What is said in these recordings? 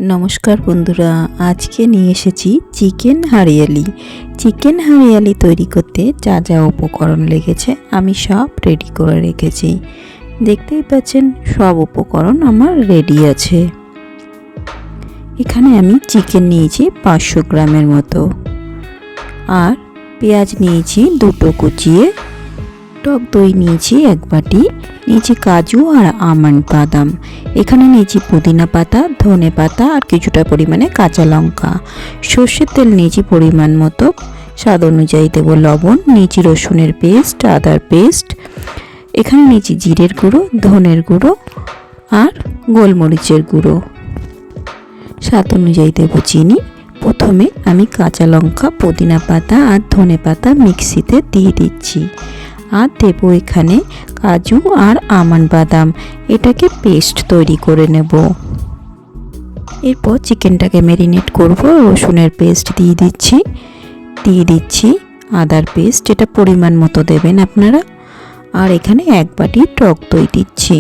নমস্কার বন্ধুরা, আজকে নিয়ে এসেছি চিকেন হারিয়ালি। চিকেন হারিয়ালি তৈরি করতে যা যা উপকরণ লেগেছে আমি সব রেডি করে রেখেছি। দেখতেই পাচ্ছেন সব উপকরণ আমার রেডি আছে। এখানে আমি চিকেন নিয়েছি 500 গ্রামের মতো, আর পেঁয়াজ নিয়েছি 2টো কুচিয়ে, টক দই নিয়েছি 1 বাটি, নিয়েছি কাজু আর আমন্ড বাদাম, এখানে নিয়েছি পুদিনা পাতা, ধনে পাতা আর কিছুটা পরিমাণে কাঁচা লঙ্কা, সর্ষের তেল নিয়েছি পরিমাণ মতো, স্বাদ অনুযায়ী দেব লবণ, নিয়েছি রসুনের পেস্ট, আদার পেস্ট, এখানে নিয়েছি জিরের গুঁড়ো, ধনের গুঁড়ো আর গোলমরিচের গুঁড়ো, স্বাদ অনুযায়ী দেব চিনি। প্রথমে আমি কাঁচা লঙ্কা, পুদিনা পাতা আর ধনে পাতা মিক্সিতে দিয়ে দিচ্ছি, আর দেবো এখানে কাজু আর আমন্ড বাদাম, এটাকে পেস্ট তৈরি করে নেব। এরপর চিকেনটাকে ম্যারিনেট করব। রসুনের পেস্ট দিয়ে দিচ্ছি আদার পেস্ট, এটা পরিমাণ মতো দেবেন আপনারা, আর এখানে 1 বাটি টক দই দিচ্ছি।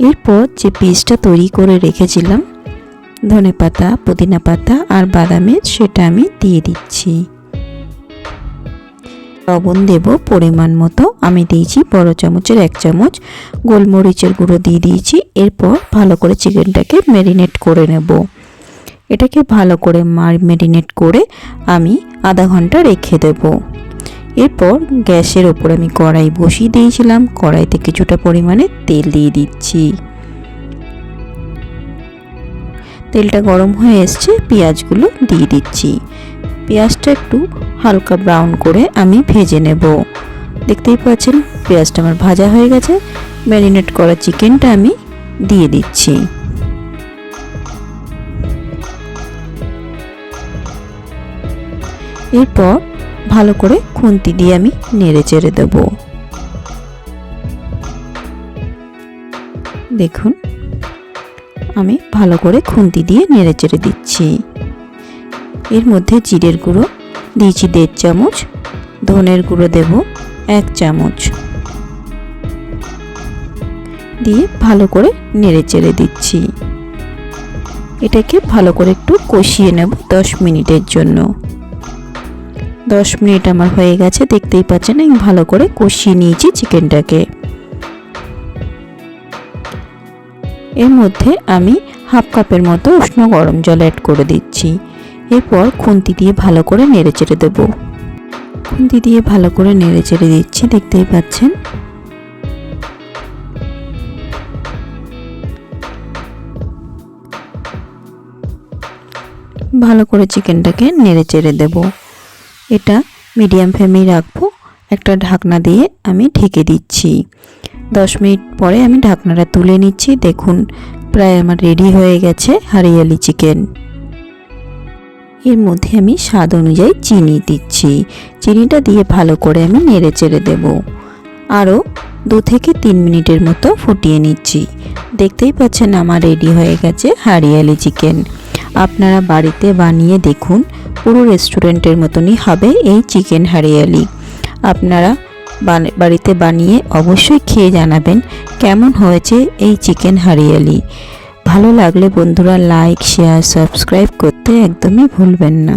এরপর যে পেস্টটা তৈরি করে রেখেছিলাম ধনে পাতা, পুদিনা পাতা আর বাদামের, সেটা আমি দিয়ে দিচ্ছি। লবণ দেব পরিমাণ মতো, আমি দিয়েছি বড় চামচের 1 চামচ, গোলমরিচের গুঁড়ো দিয়ে দিয়েছি। এরপর ভালো করে চিকেনটাকে ম্যারিনেট করে নেব। এটাকে ভালো করে ম্যারিনেট করে আমি আধা ঘন্টা রেখে দেব। এরপর গ্যাসের ওপর আমি কড়াই বসিয়ে দিয়েছিলাম, কড়াইতে কিছুটা পরিমাণে তেল দিয়ে দিচ্ছি। তেলটা গরম হয়ে এসছে, পেঁয়াজগুলো দিয়ে দিচ্ছি। পেঁয়াজটা একটু হালকা ব্রাউন করে আমি ভেজে নেব। দেখতেই পাচ্ছেন পেঁয়াজটা আমার ভাজা হয়ে গেছে। ম্যারিনেট করা চিকেনটা আমি দিয়ে দিচ্ছি। এরপর ভালো করে খুন্তি দিয়ে আমি নেড়ে চেড়ে দেব। দেখুন আমি ভালো করে খুন্তি দিয়ে নেড়ে চেড়ে দিচ্ছি। এর মধ্যে জিরের গুঁড়ো দিয়েছি 1.5 চামচ, ধনের গুঁড়ো দেব 1 চামচ, দিয়ে ভালো করে নেড়ে চেড়ে দিচ্ছি। এটাকে ভালো করে একটু কষিয়ে নেব 10 মিনিটের জন্য। 10 মিনিট আমার হয়ে গেছে, দেখতেই পাচ্ছেন আমি ভালো করে কষিয়ে নিয়েছি চিকেনটাকে। এর মধ্যে আমি হাফ কাপের মতো উষ্ণ গরম জল অ্যাড করে দিচ্ছি। এরপর খুন্তি দিয়ে ভালো করে নেড়ে চেড়ে দেব। খুন্তি দিয়ে ভালো করে নেড়ে চেড়ে দিচ্ছি, দেখতেই পাচ্ছেন। ভালো করে চিকেনটাকে নেড়ে চেড়ে দেব। এটা মিডিয়াম ফ্লেমে রাখবো। একটা ঢাকনা দিয়ে আমি ঢেকে দিচ্ছি। 10 মিনিট পরে আমি ঢাকনাটা তুলে নিচ্ছি। দেখুন প্রায় আমার রেডি হয়ে গেছে হারিয়ালি চিকেন। এর মধ্যে আমি স্বাদ অনুযায়ী চিনি দিচ্ছি। চিনিটা দিয়ে ভালো করে আমি নেড়ে চেড়ে দেব। আরও 2 থেকে 3 মিনিটের মতো ফুটিয়ে নিচ্ছি। দেখতেই পাচ্ছেন আমার রেডি হয়ে গেছে হারিয়ালি চিকেন। আপনারা বাড়িতে বানিয়ে দেখুন, পুরো রেস্টুরেন্টের মতনই হবে এই চিকেন হারিয়ালি। আপনারা বাড়িতে বানিয়ে অবশ্যই খেয়ে জানাবেন কেমন হয়েছে এই চিকেন হারিয়ালি। ভালো লাগলে বন্ধুরা লাইক, শেয়ার, সাবস্ক্রাইব করতে একদমই ভুলবেন না।